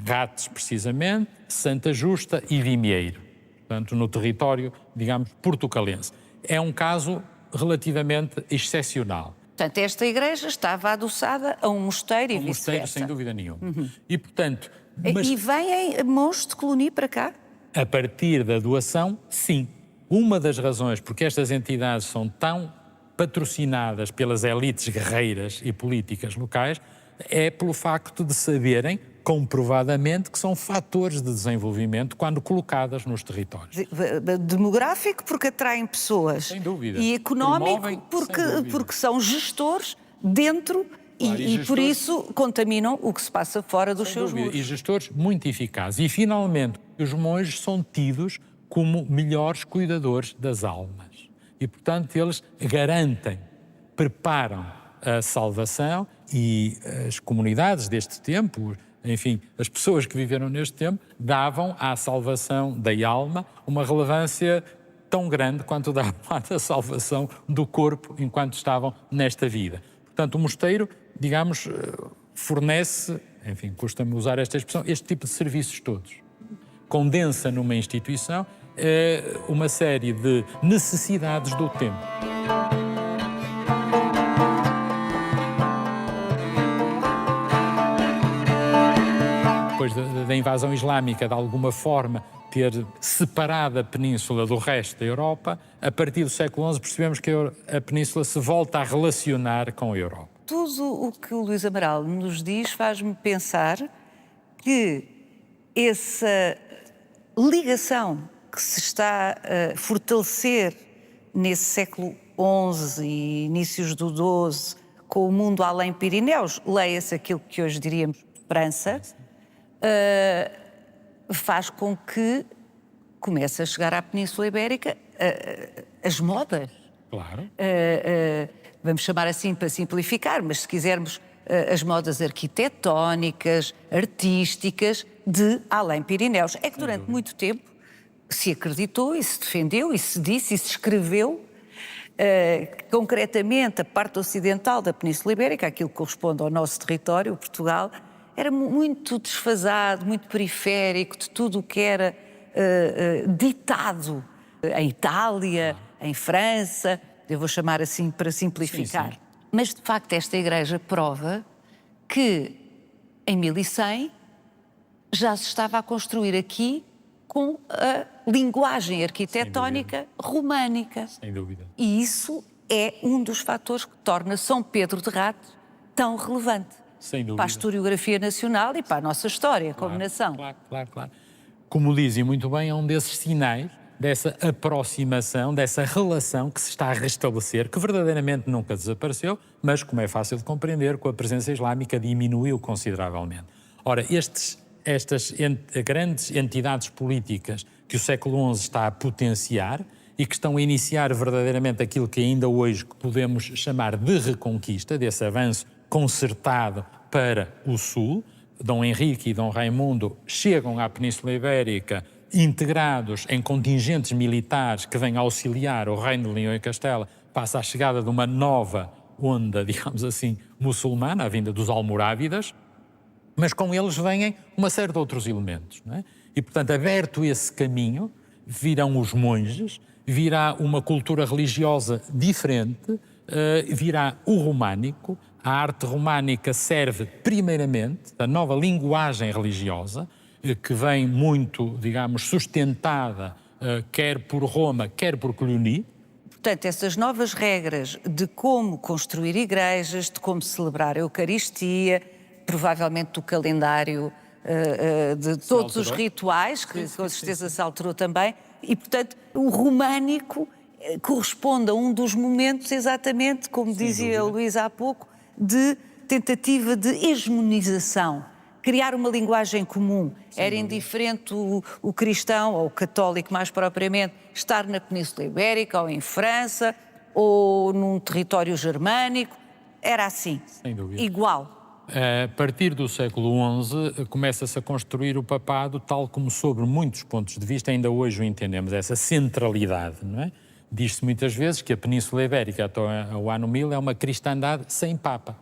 [SPEAKER 2] Rates, precisamente, Santa Justa e Vimieiro. Portanto, no território, digamos, portucalense. É um caso relativamente excepcional.
[SPEAKER 1] Portanto, esta igreja estava adoçada a um mosteiro e vice-versa.
[SPEAKER 2] Um mosteiro, sem dúvida nenhuma. E, portanto...
[SPEAKER 1] E vêm monges de Cluny para cá?
[SPEAKER 2] A partir da doação, sim. Uma das razões porque estas entidades são tão patrocinadas pelas elites guerreiras e políticas locais é pelo facto de saberem comprovadamente que são fatores de desenvolvimento quando colocadas nos territórios.
[SPEAKER 1] Demográfico, porque atraem pessoas.
[SPEAKER 2] Sem dúvida.
[SPEAKER 1] E económico,
[SPEAKER 2] Promovem,
[SPEAKER 1] porque são gestores dentro
[SPEAKER 2] Claro, e
[SPEAKER 1] e por
[SPEAKER 2] gestores-
[SPEAKER 1] isso contaminam o que se passa fora dos seus
[SPEAKER 2] Dúvida.
[SPEAKER 1] muros.
[SPEAKER 2] E gestores muito eficazes. E, finalmente, os monges são tidos como melhores cuidadores das almas. E, portanto, eles garantem, preparam a salvação, e as comunidades deste tempo, enfim, as pessoas que viveram neste tempo, davam à salvação da alma uma relevância tão grande quanto davam à salvação do corpo enquanto estavam nesta vida. Portanto, o mosteiro, digamos, fornece, enfim, custa-me usar esta expressão, este tipo de serviços todos. Condensa numa instituição uma série de necessidades do tempo. Depois da invasão islâmica, de alguma forma, ter separado a península do resto da Europa, a partir do século XI percebemos que a península se volta a relacionar com a Europa.
[SPEAKER 1] Tudo o que o Luís Amaral nos diz faz-me pensar que essa ligação que se está a fortalecer nesse século XI e inícios do XII com o mundo além Pirineus, leia-se aquilo que hoje diríamos França, faz com que comece a chegar à Península Ibérica as modas.
[SPEAKER 2] Claro.
[SPEAKER 1] Vamos chamar assim para simplificar, mas se quisermos as modas arquitetónicas, artísticas de além Pirineus. É que durante muito tempo se acreditou e se defendeu e se disse e se escreveu concretamente a parte ocidental da Península Ibérica, aquilo que corresponde ao nosso território, Portugal, era muito desfasado, muito periférico de tudo o que era ditado em Itália, em França, eu vou chamar assim para simplificar.
[SPEAKER 2] Sim.
[SPEAKER 1] Mas, de facto, esta igreja prova que, em 1100, já se estava a construir aqui com a linguagem arquitetónica românica.
[SPEAKER 2] Sem dúvida.
[SPEAKER 1] E isso é um dos fatores que torna São Pedro de Ratos tão relevante.
[SPEAKER 2] Sem dúvida.
[SPEAKER 1] Para a historiografia nacional e para a nossa história como nação.
[SPEAKER 2] Claro. Como dizem muito bem, é um desses sinais dessa aproximação, dessa relação que se está a restabelecer, que verdadeiramente nunca desapareceu, mas, como é fácil de compreender, com a presença islâmica diminuiu consideravelmente. Ora, estas grandes entidades políticas que o século XI está a potenciar e que estão a iniciar verdadeiramente aquilo que ainda hoje podemos chamar de reconquista, desse avanço concertado para o Sul, Dom Henrique e Dom Raimundo chegam à Península Ibérica integrados em contingentes militares que vêm auxiliar o Reino de Leão e Castela, passa a chegada de uma nova onda, digamos assim, muçulmana, a vinda dos almorávidas, mas com eles vêm uma série de outros elementos, não é? E, portanto, aberto esse caminho, virão os monges, virá uma cultura religiosa diferente, virá o românico. A arte românica serve, primeiramente, a nova linguagem religiosa, que vem muito, digamos, sustentada, quer por Roma, quer por Cluny.
[SPEAKER 1] Portanto, essas novas regras de como construir igrejas, de como celebrar a Eucaristia, provavelmente do calendário, de todos os rituais, que com certeza se alterou também, e, portanto, o românico corresponde a um dos momentos, exatamente, como dizia o Luís há pouco, de tentativa de hegemonização, criar uma linguagem comum. Era indiferente o cristão, ou o católico mais propriamente, estar na Península Ibérica, ou em França, ou num território germânico, era assim, igual.
[SPEAKER 2] A partir do século XI começa-se a construir o papado tal como, sobre muitos pontos de vista, ainda hoje o entendemos, essa centralidade, não é? Diz-se muitas vezes que a Península Ibérica, até ao ano 1000, é uma cristandade sem Papa,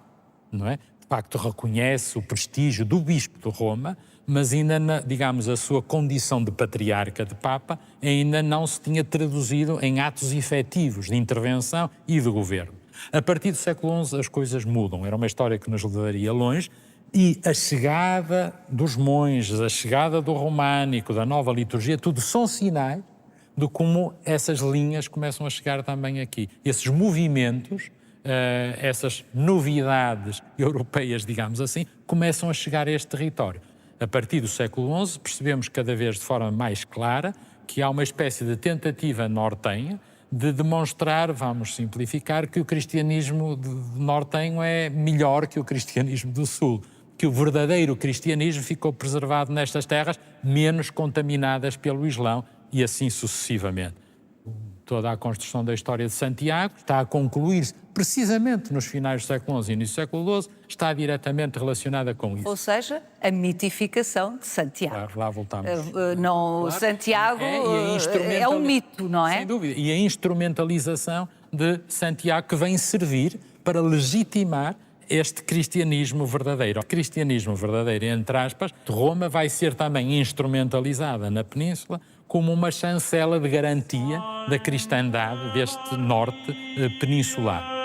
[SPEAKER 2] não é? De facto, reconhece o prestígio do Bispo de Roma, mas ainda, digamos, a sua condição de patriarca, de Papa, ainda não se tinha traduzido em atos efetivos de intervenção e de governo. A partir do século XI as coisas mudam, era uma história que nos levaria longe, e a chegada dos monges, a chegada do românico, da nova liturgia, tudo são sinais de como essas linhas começam a chegar também aqui. Esses movimentos, essas novidades europeias, digamos assim, começam a chegar a este território. A partir do século XI percebemos cada vez de forma mais clara que há uma espécie de tentativa nortenha de demonstrar, vamos simplificar, que o cristianismo de nortenho é melhor que o cristianismo do sul, que o verdadeiro cristianismo ficou preservado nestas terras menos contaminadas pelo Islão e assim sucessivamente. Toda a construção da história de Santiago está a concluir-se precisamente nos finais do século XI e início do século XII, está diretamente relacionada com isso.
[SPEAKER 1] Ou seja, a mitificação de Santiago.
[SPEAKER 2] Claro, lá voltamos.
[SPEAKER 1] Não,
[SPEAKER 2] Claro.
[SPEAKER 1] Santiago
[SPEAKER 2] E
[SPEAKER 1] é um mito, não é?
[SPEAKER 2] Sem dúvida. E a instrumentalização de Santiago que vem servir para legitimar este cristianismo verdadeiro. O cristianismo verdadeiro, entre aspas, de Roma vai ser também instrumentalizada na Península como uma chancela de garantia da cristandade deste norte peninsular.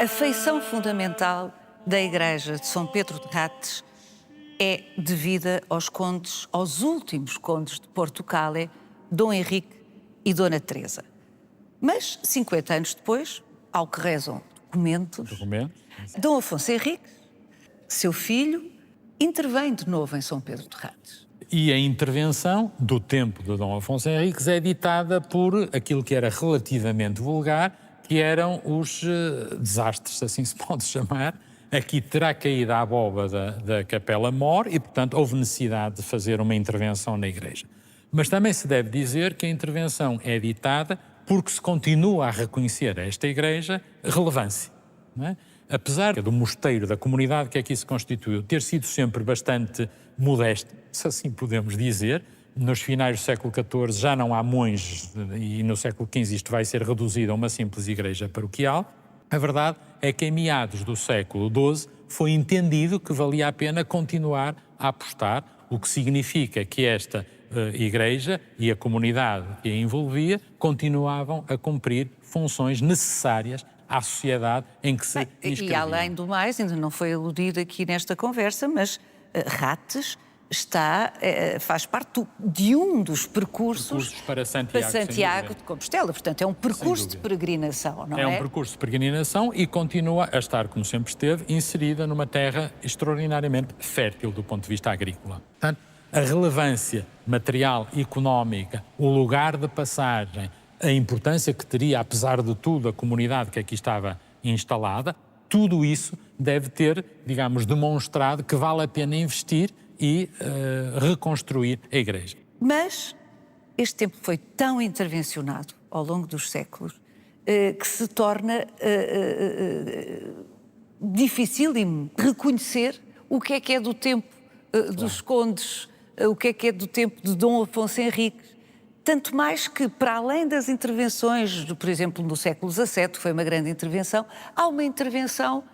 [SPEAKER 1] A feição fundamental da Igreja de São Pedro de Rates é devida aos condes, aos últimos condes de Portugal, Dom Henrique e Dona Teresa. Mas, 50 anos depois, ao que rezam documentos, Dom Afonso Henriques, seu filho, intervém de novo em São Pedro de Rates.
[SPEAKER 2] E a intervenção do tempo de Dom Afonso Henriques é ditada por aquilo que era relativamente vulgar, que eram os desastres, se assim se pode chamar. Aqui terá caído a abóbada da Capela Mor e, portanto, houve necessidade de fazer uma intervenção na Igreja. Mas também se deve dizer que a intervenção é ditada porque se continua a reconhecer a esta Igreja relevância. Não é? Apesar do mosteiro, da comunidade que aqui se constituiu, ter sido sempre bastante modesto, se assim podemos dizer, nos finais do século XIV já não há monges e no século XV isto vai ser reduzido a uma simples igreja paroquial, a verdade é que em meados do século XII foi entendido que valia a pena continuar a apostar, o que significa que esta igreja e a comunidade que a envolvia continuavam a cumprir funções necessárias à sociedade em que se inscreviam.
[SPEAKER 1] E além do mais, ainda não foi aludido aqui nesta conversa, mas Rates faz parte de um dos percursos
[SPEAKER 2] para Santiago
[SPEAKER 1] de Compostela. Portanto, é um percurso de peregrinação, não é?
[SPEAKER 2] É um percurso de peregrinação e continua a estar, como sempre esteve, inserida numa terra extraordinariamente fértil do ponto de vista agrícola. Portanto, a relevância material, económica, o lugar de passagem, a importância que teria, apesar de tudo, a comunidade que aqui estava instalada, tudo isso deve ter, digamos, demonstrado que vale a pena investir e reconstruir a Igreja.
[SPEAKER 1] Mas este tempo foi tão intervencionado ao longo dos séculos que se torna dificílimo reconhecer o que é do tempo dos condes, o que é do tempo de Dom Afonso Henriques. Tanto mais que, para além das intervenções, por exemplo, no século XVII, que foi uma grande intervenção, há uma intervenção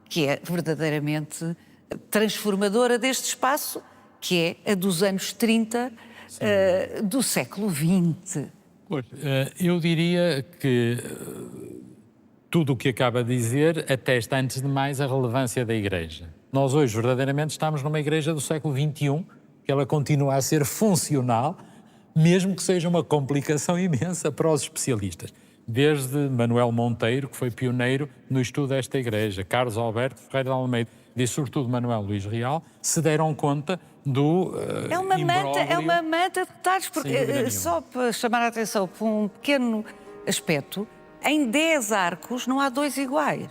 [SPEAKER 1] que é verdadeiramente transformadora deste espaço, que é a dos anos 30 do século XX.
[SPEAKER 2] Eu diria que tudo o que acaba de dizer atesta, antes de mais, a relevância da Igreja. Nós hoje, verdadeiramente, estamos numa Igreja do século XXI, que ela continua a ser funcional, mesmo que seja uma complicação imensa para os especialistas. Desde Manuel Monteiro, que foi pioneiro no estudo desta Igreja, Carlos Alberto Ferreira de Almeida e, sobretudo, Manuel Luís Real, se deram conta do
[SPEAKER 1] É uma manta de detalhes, porque só para chamar a atenção para um pequeno aspecto, em 10 arcos não há 2 iguais.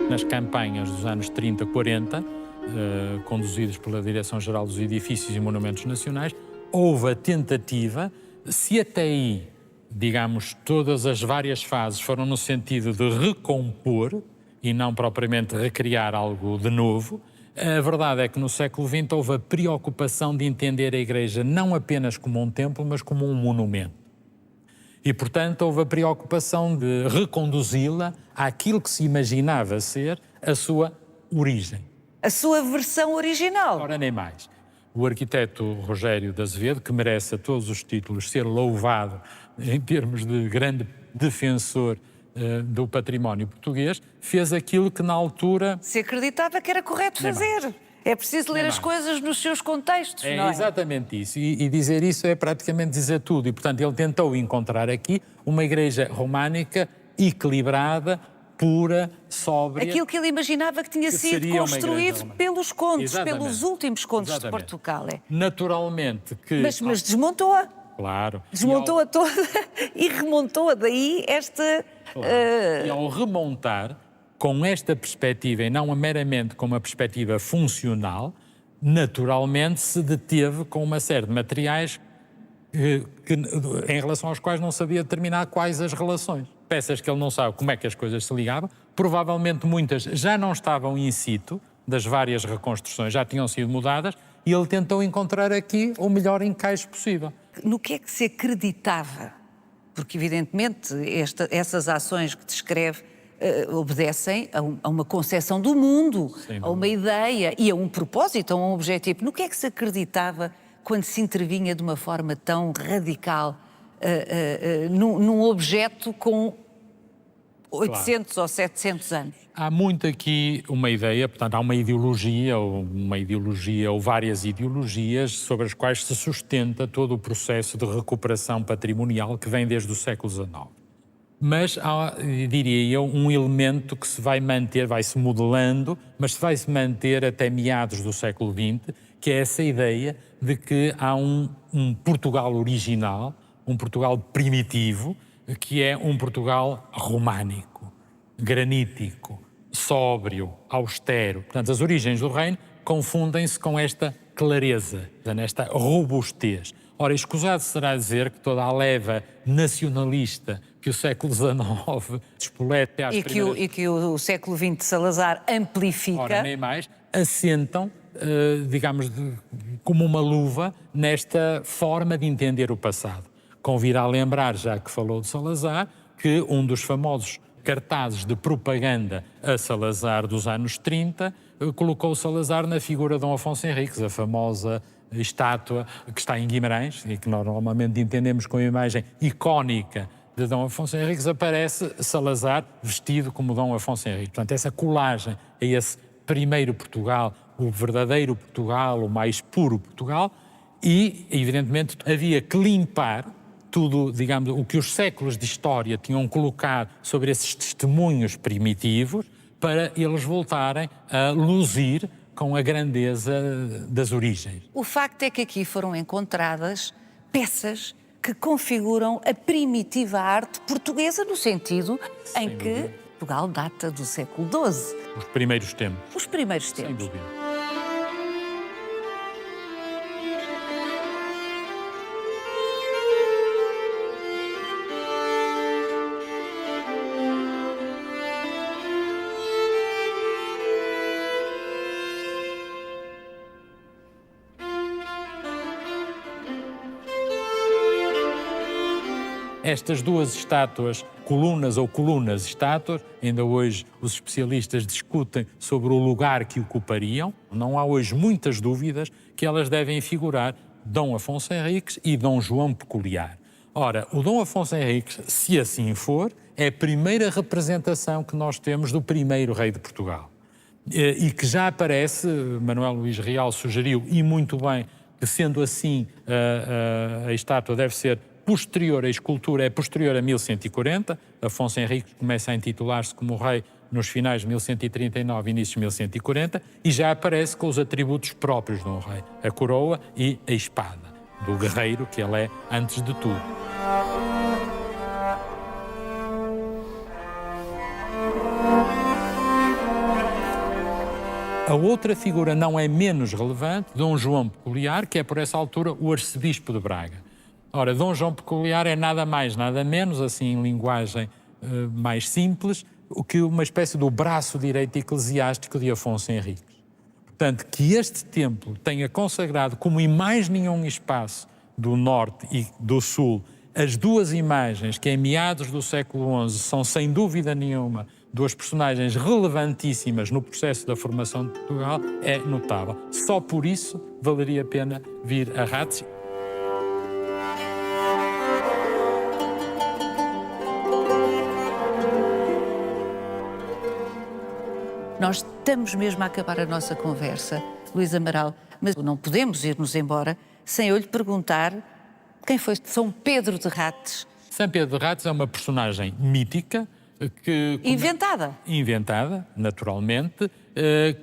[SPEAKER 2] Nas campanhas dos anos 30, 40, conduzidos pela Direção-Geral dos Edifícios e Monumentos Nacionais, houve a tentativa, se até aí, digamos, todas as várias fases foram no sentido de recompor e não propriamente recriar algo de novo, a verdade é que no século XX houve a preocupação de entender a Igreja não apenas como um templo, mas como um monumento. E, portanto, houve a preocupação de reconduzi-la àquilo que se imaginava ser a sua origem.
[SPEAKER 1] A sua versão original.
[SPEAKER 2] Ora, nem mais. O arquiteto Rogério de Azevedo, que merece a todos os títulos ser louvado em termos de grande defensor do património português, fez aquilo que na altura...
[SPEAKER 1] Se acreditava que era correto fazer. É preciso ler as coisas nos seus contextos, não é?
[SPEAKER 2] É exatamente isso. E dizer isso é praticamente dizer tudo. E, portanto, ele tentou encontrar aqui uma igreja românica equilibrada, pura, sóbria.
[SPEAKER 1] Aquilo que ele imaginava que tinha sido construído pelos condes, pelos últimos condes de Portugal.
[SPEAKER 2] Naturalmente que...
[SPEAKER 1] Mas desmontou-a.
[SPEAKER 2] Claro.
[SPEAKER 1] Desmontou-a toda e remontou-a. Daí esta...
[SPEAKER 2] Claro. E ao remontar, com esta perspectiva e não meramente com uma perspectiva funcional, naturalmente se deteve com uma série de materiais em relação aos quais não sabia determinar quais as relações. Peças que ele não sabe como é que as coisas se ligavam, provavelmente muitas já não estavam in situ, das várias reconstruções já tinham sido mudadas, e ele tentou encontrar aqui o melhor encaixe possível.
[SPEAKER 1] No que é que se acreditava? Porque, evidentemente, essas ações que descreve obedecem a uma concepção do mundo, a uma ideia e a um propósito, a um objetivo. No que é que se acreditava quando se intervinha de uma forma tão radical num objeto com 800 ou 700 anos?
[SPEAKER 2] Há muito aqui uma ideia, portanto, há uma ideologia ou várias ideologias sobre as quais se sustenta todo o processo de recuperação patrimonial que vem desde o século XIX. Mas há, diria eu, um elemento que se vai manter, vai-se modelando, mas vai se manter até meados do século XX, que é essa ideia de que há um Portugal original, um Portugal primitivo, que é um Portugal românico, granítico, sóbrio, austero. Portanto, as origens do reino confundem-se com esta clareza, nesta robustez. Ora, escusado será dizer que toda a leva nacionalista que o século XIX despoleta às primeiras...
[SPEAKER 1] E que o século XX de Salazar amplifica...
[SPEAKER 2] Ora, nem mais, assentam, digamos, como uma luva nesta forma de entender o passado. Convirá a lembrar, já que falou de Salazar, que um dos famosos cartazes de propaganda a Salazar dos anos 30 colocou Salazar na figura de Dom Afonso Henriques, a famosa estátua que está em Guimarães e que nós normalmente entendemos com a imagem icónica de Dom Afonso Henriques, aparece Salazar vestido como Dom Afonso Henriques. Portanto, essa colagem a esse primeiro Portugal, o verdadeiro Portugal, o mais puro Portugal, e, evidentemente, havia que limpar tudo, digamos, o que os séculos de história tinham colocado sobre esses testemunhos primitivos para eles voltarem a luzir com a grandeza das origens.
[SPEAKER 1] O facto é que aqui foram encontradas peças que configuram a primitiva arte portuguesa no sentido em que Portugal data do século XII.
[SPEAKER 2] Os primeiros tempos.
[SPEAKER 1] Os primeiros tempos.
[SPEAKER 2] Sem dúvida. Estas duas estátuas, colunas ou colunas-estátuas, ainda hoje os especialistas discutem sobre o lugar que ocupariam. Não há hoje muitas dúvidas que elas devem figurar Dom Afonso Henriques e Dom João Peculiar. Ora, o Dom Afonso Henriques, se assim for, é a primeira representação que nós temos do primeiro rei de Portugal. E que já aparece, Manuel Luís Real sugeriu, e muito bem, que sendo assim a estátua deve ser posterior, a escultura é posterior a 1140, Afonso Henriques começa a intitular-se como rei nos finais de 1139 e início de 1140, e já aparece com os atributos próprios de um rei, a coroa e a espada, do guerreiro que ele é antes de tudo. A outra figura não é menos relevante, Dom João Peculiar, que é por essa altura o arcebispo de Braga. Ora, Dom João Peculiar é nada mais, nada menos, assim em linguagem mais simples, que uma espécie do braço direito eclesiástico de Afonso Henriques. Portanto, que este templo tenha consagrado, como em mais nenhum espaço do norte e do sul, as duas imagens que em meados do século XI são, sem dúvida nenhuma, duas personagens relevantíssimas no processo da formação de Portugal, é notável. Só por isso valeria a pena vir a Rates.
[SPEAKER 1] Nós estamos mesmo a acabar a nossa conversa, Luís Amaral, mas não podemos ir-nos embora sem eu lhe perguntar quem foi São Pedro de Rates.
[SPEAKER 2] São Pedro de Rates é uma personagem mítica que... Inventada, naturalmente,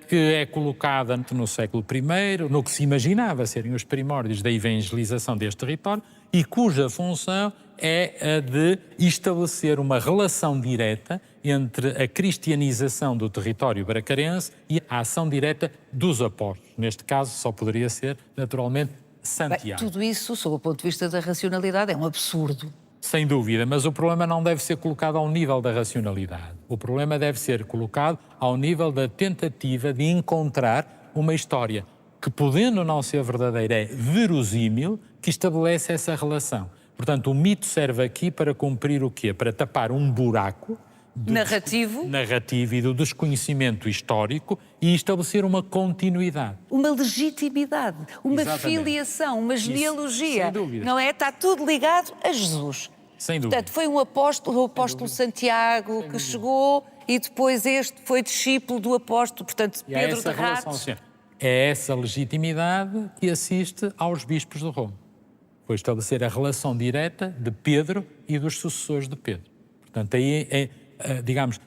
[SPEAKER 2] que é colocada no século I, no que se imaginava serem os primórdios da evangelização deste território e cuja função é a de estabelecer uma relação direta entre a cristianização do território bracarense e a ação direta dos apóstolos. Neste caso, só poderia ser, naturalmente, Santiago.
[SPEAKER 1] Bem, tudo isso, sob o ponto de vista da racionalidade, é um absurdo.
[SPEAKER 2] Sem dúvida, mas o problema não deve ser colocado ao nível da racionalidade. O problema deve ser colocado ao nível da tentativa de encontrar uma história que, podendo não ser verdadeira, é verosímil, que estabelece essa relação. Portanto, o mito serve aqui para cumprir o quê? Para tapar um buraco
[SPEAKER 1] narrativo
[SPEAKER 2] e do desconhecimento histórico e estabelecer uma continuidade.
[SPEAKER 1] Uma legitimidade, uma filiação, uma genealogia. Sem dúvida. Não é? Está tudo ligado a Jesus.
[SPEAKER 2] Sem dúvida.
[SPEAKER 1] Portanto, foi um apóstolo, o apóstolo Santiago, que chegou e depois este foi discípulo do apóstolo, portanto, Pedro de Rates.
[SPEAKER 2] É essa legitimidade que assiste aos bispos de Roma. Foi estabelecer a relação direta de Pedro e dos sucessores de Pedro. Portanto, aí digamos,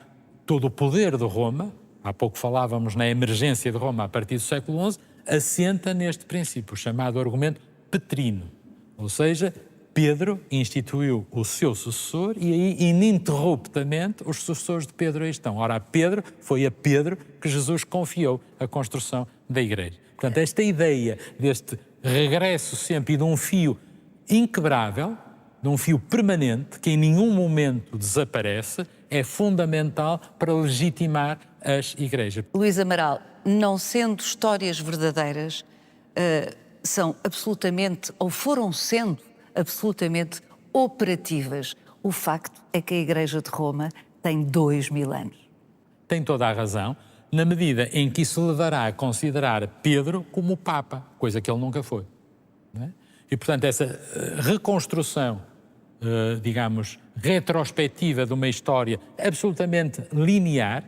[SPEAKER 2] todo o poder de Roma, há pouco falávamos na emergência de Roma a partir do século XI, assenta neste princípio, chamado argumento petrino. Ou seja, Pedro instituiu o seu sucessor e aí, ininterruptamente, os sucessores de Pedro aí estão. Ora, foi a Pedro que Jesus confiou a construção da Igreja. Portanto, esta ideia deste regresso sempre e de um fio inquebrável, de um fio permanente, que em nenhum momento desaparece, é fundamental para legitimar as igrejas.
[SPEAKER 1] Luís Amaral, não sendo histórias verdadeiras, são absolutamente, ou foram sendo absolutamente operativas. O facto é que a Igreja de Roma tem 2000 anos.
[SPEAKER 2] Tem toda a razão, na medida em que isso levará a considerar Pedro como o Papa, coisa que ele nunca foi. Não é? E, portanto, essa reconstrução, digamos, retrospectiva de uma história absolutamente linear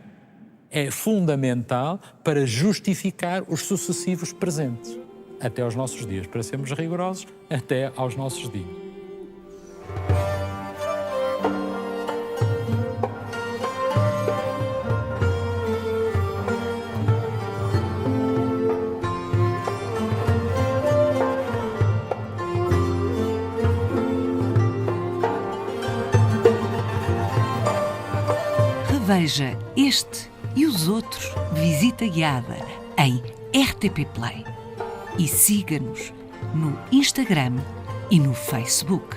[SPEAKER 2] é fundamental para justificar os sucessivos presentes, até aos nossos dias, para sermos rigorosos, até aos nossos dias.
[SPEAKER 3] Veja este e os outros visita guiada em RTP Play e siga-nos no Instagram e no Facebook.